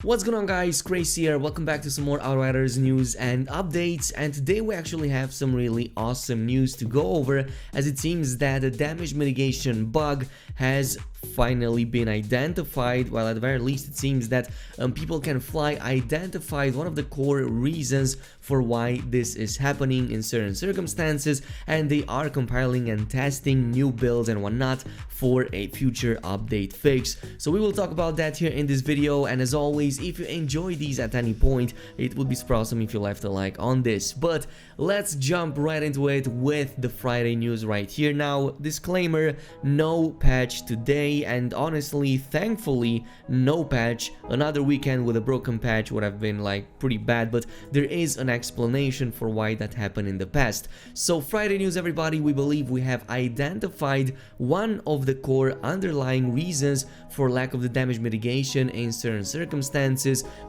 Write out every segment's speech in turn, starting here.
What's going on, guys? Khraze here. Welcome back to some more Outriders news and updates, and today we actually have some really awesome news to go over, as it seems that the damage mitigation bug has finally been identified. Well, at the very least it seems that People Can Fly identified one of the core reasons for why this is happening in certain circumstances, and they are compiling and testing new builds and whatnot for a future update fix. So we will talk about that here in this video, and as always, if you enjoy these at any point, it would be super awesome if you left a like on this. But let's jump right into it with the Friday news right here. Now, disclaimer, no patch today, and honestly, thankfully, no patch. Another weekend with a broken patch would have been like pretty bad, but there is an explanation for why that happened in the past. So Friday news, everybody, we believe we have identified one of the core underlying reasons for lack of the damage mitigation in certain circumstances.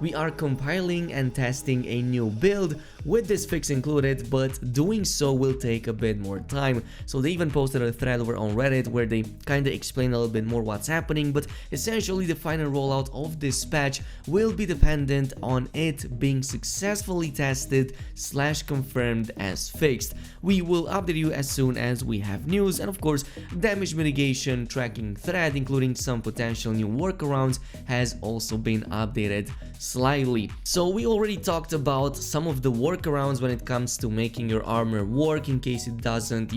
We are compiling and testing a new build with this fix included, but doing so will take a bit more time. So they even posted a thread over on Reddit where they kind of explain a little bit more what's happening, but essentially the final rollout of this patch will be dependent on it being successfully tested / confirmed as fixed. We will update you as soon as we have news, and of course, damage mitigation tracking thread, including some potential new workarounds, has also been updated slightly. So we already talked about some of the workarounds when it comes to making your armor work in case it doesn't,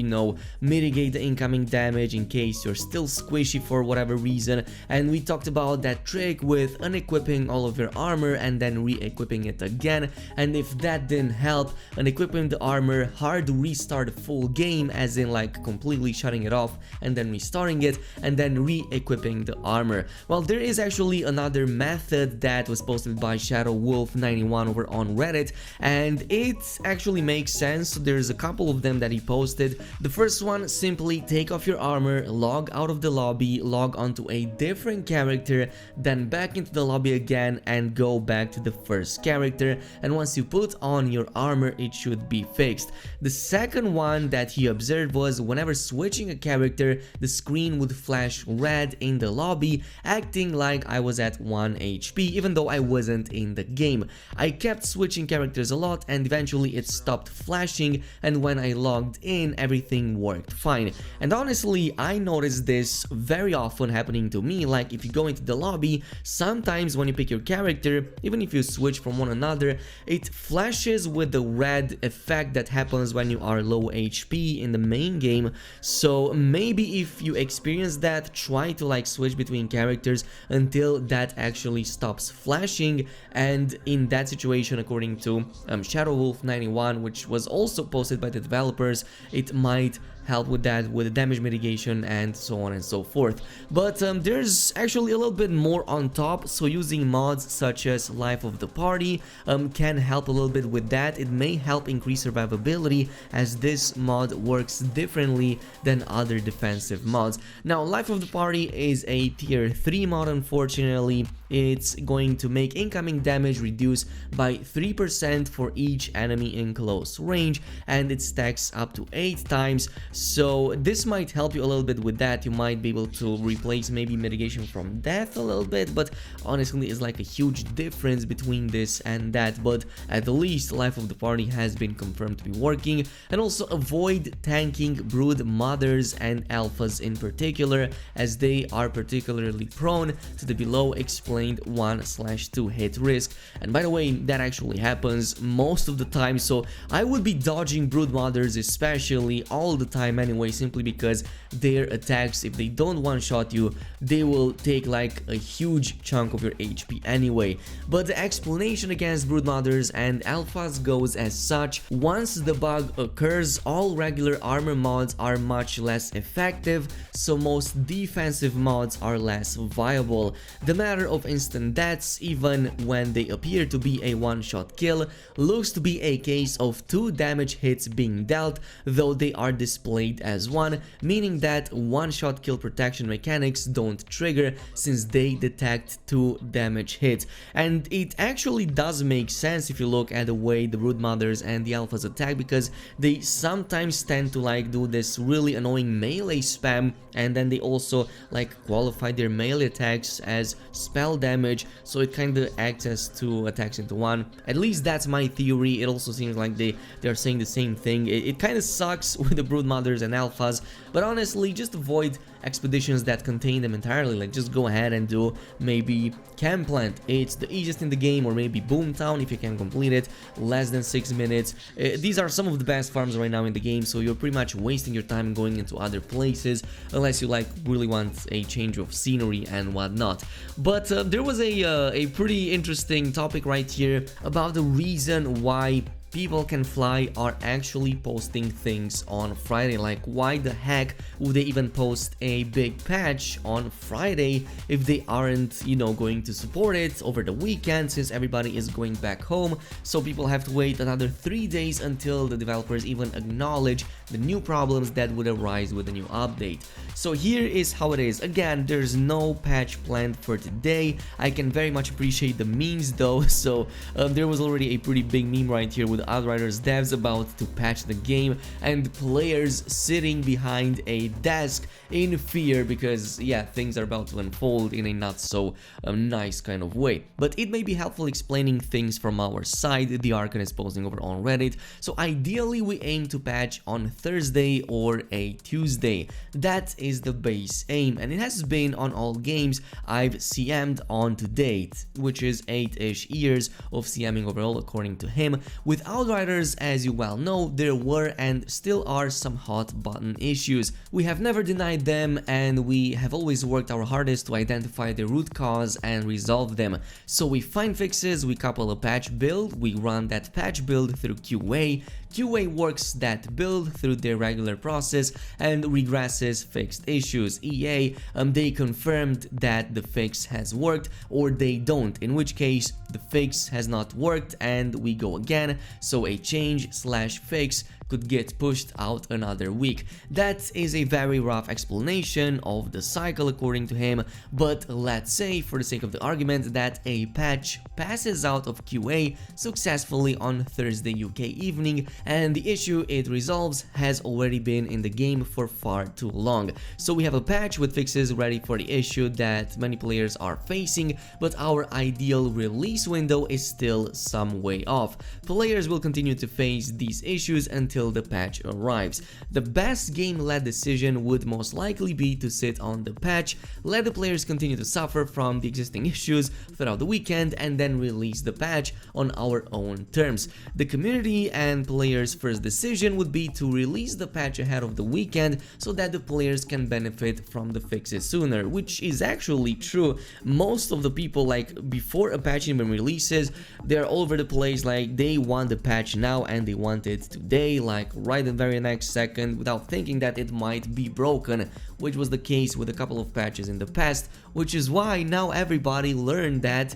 mitigate the incoming damage, in case you're still squishy for whatever reason. And we talked about that trick with unequipping all of your armor and then re-equipping it again. And if that didn't help, unequipping the armor, hard to restart the full game, as in like completely shutting it off and then restarting it and then re-equipping the armor. Well, there is actually another method that was posted by ShadowWolf91 over on Reddit, and it actually makes sense. So there's a couple of them that he posted. The first one, simply take off your armor, log out of the lobby, log onto a different character, then back into the lobby again and go back to the first character, and once you put on your armor, it should be fixed. The second one that he observed was whenever switching a character, the screen would flash red in the lobby, acting like I was at 1 HP even though I wasn't in the game. I kept switching characters a lot and eventually it stopped flashing, and when I logged in, everything worked fine. And honestly, I noticed this very often happening to me. Like, if you go into the lobby, sometimes when you pick your character, even if you switch from one another, it flashes with the red effect that happens when you are low HP in the main game. So maybe if you experience that, try to like switch between characters until that actually stops flashing. And in that situation, according to ShadowWolf91, which was also posted by the developers, it might help with that, with the damage mitigation and so on and so forth. But there's actually a little bit more on top. So using mods such as Life of the Party can help a little bit with that. It may help increase survivability, as this mod works differently than other defensive mods. Now, Life of the Party is a tier 3 mod. Unfortunately, it's going to make incoming damage reduce by 3% for each enemy in close range, and it stacks up to 8 times. So this might help you a little bit with that. You might be able to replace maybe mitigation from death a little bit, but honestly it's like a huge difference between this and that. But at the least, Life of the Party has been confirmed to be working. And also avoid tanking brood mothers and alphas in particular, as they are particularly prone to the below explained 1/2 hit risk. And by the way, that actually happens most of the time, so I would be dodging brood mothers especially all the time anyway, simply because their attacks, if they don't one-shot you, they will take like a huge chunk of your HP anyway. But the explanation against brood mothers and alphas goes as such: once the bug occurs, all regular armor mods are much less effective, so most defensive mods are less viable. The matter of instant deaths, even when they appear to be a one-shot kill, looks to be a case of 2 damage hits being dealt, though they are displayed as one, meaning that one-shot kill protection mechanics don't trigger since they detect 2 damage hits. And it actually does make sense if you look at the way the brood mothers and the alphas attack, because they sometimes tend to like do this really annoying melee spam, and then they also like qualify their melee attacks as spell damage, so it kind of acts as two attacks into one. At least that's my theory. It also seems like they're saying the same thing. It kind of sucks with the Broodmothers and Alphas, but honestly, just avoid expeditions that contain them entirely. Like, just go ahead and do maybe Camp Plant. It's the easiest in the game, or maybe Boomtown if you can complete it, less than 6 minutes. These are some of the best farms right now in the game, so you're pretty much wasting your time going into other places unless you like really want a change of scenery and whatnot. But there was a pretty interesting topic right here about the reason why People Can Fly are actually posting things on Friday. Like, why the heck would they even post a big patch on Friday if they aren't, you know, going to support it over the weekend, since everybody is going back home? So people have to wait another 3 days until the developers even acknowledge the new problems that would arise with the new update. So here is how it is. Again, there's no patch planned for today. I can very much appreciate the memes though. So there was already a pretty big meme right here with Outriders devs about to patch the game and players sitting behind a desk in fear because, yeah, things are about to unfold in a not so nice kind of way. But it may be helpful explaining things from our side. The Archon is posting over on Reddit. So ideally we aim to patch on Thursday or a Tuesday. That is the base aim, and it has been on all games I've CM'd on to date, which is 8-ish years of CMing overall according to him. With Outriders, as you well know, there were and still are some hot button issues. We have never denied them, and we have always worked our hardest to identify the root cause and resolve them. So we find fixes, we couple a patch build, we run that patch build through QA. QA works that build through their regular process and regresses fixed issues. EA, they confirmed that the fix has worked, or they don't, in which case the fix has not worked and we go again, so a change/fix could get pushed out another week. That is a very rough explanation of the cycle according to him, but let's say for the sake of the argument that a patch passes out of QA successfully on Thursday UK evening and the issue it resolves has already been in the game for far too long. So we have a patch with fixes ready for the issue that many players are facing, but our ideal release window is still some way off. Players will continue to face these issues until the patch arrives. The best game-led decision would most likely be to sit on the patch, let the players continue to suffer from the existing issues throughout the weekend, and then release the patch on our own terms. The community and players' first decision would be to release the patch ahead of the weekend so that the players can benefit from the fixes sooner, which is actually true. Most of the people, like, before a patch even releases, they're all over the place, like they want the patch now and they want it today, like right the very next second, without thinking that it might be broken, which was the case with a couple of patches in the past, which is why now everybody learned that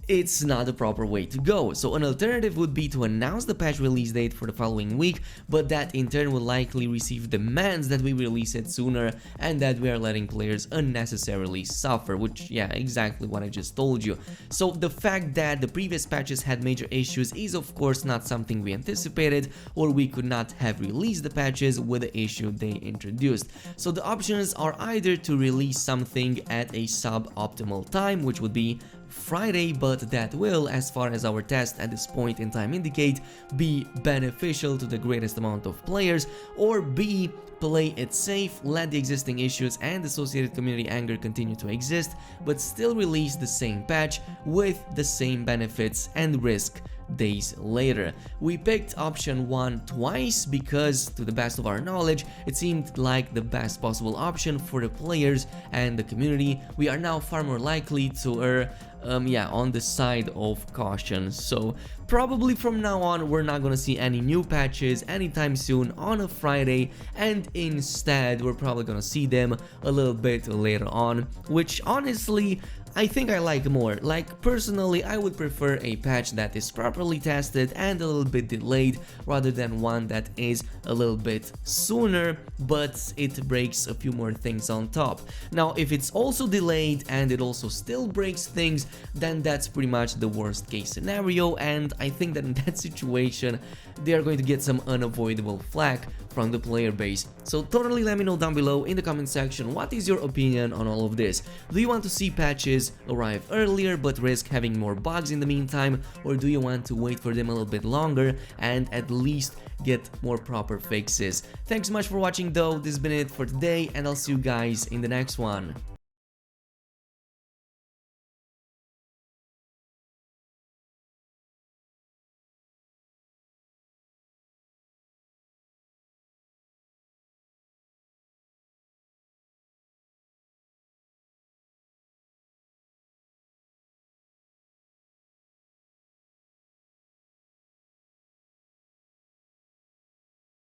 it's not the proper way to go. So an alternative would be to announce the patch release date for the following week, but that in turn will likely receive demands that we release it sooner and that we are letting players unnecessarily suffer, which, yeah, exactly what I just told you. So the fact that the previous patches had major issues is of course not something we anticipated, or we could not have released the patches with the issue they introduced. So the options are either to release something at a suboptimal time, which would be Friday, but that will, as far as our tests at this point in time indicate, be beneficial to the greatest amount of players, or B, play it safe, let the existing issues and associated community anger continue to exist, but still release the same patch with the same benefits and risk days later. We picked option 1 twice because, to the best of our knowledge, it seemed like the best possible option for the players and the community. We are now far more likely to err on the side of caution. So probably from now on we're not gonna see any new patches anytime soon on a Friday, and instead we're probably gonna see them a little bit later on, which honestly I think I like more. Like, personally, I would prefer a patch that is properly tested and a little bit delayed rather than one that is a little bit sooner but it breaks a few more things on top. Now, if it's also delayed and it also still breaks things, then that's pretty much the worst case scenario, and I think that in that situation they are going to get some unavoidable flack from the player base. So totally let me know down below in the comment section what is your opinion on all of this. Do you want to see patches arrive earlier but risk having more bugs in the meantime, or do you want to wait for them a little bit longer and at least get more proper fixes? Thanks so much for watching though, this has been it for today, and I'll see you guys in the next one.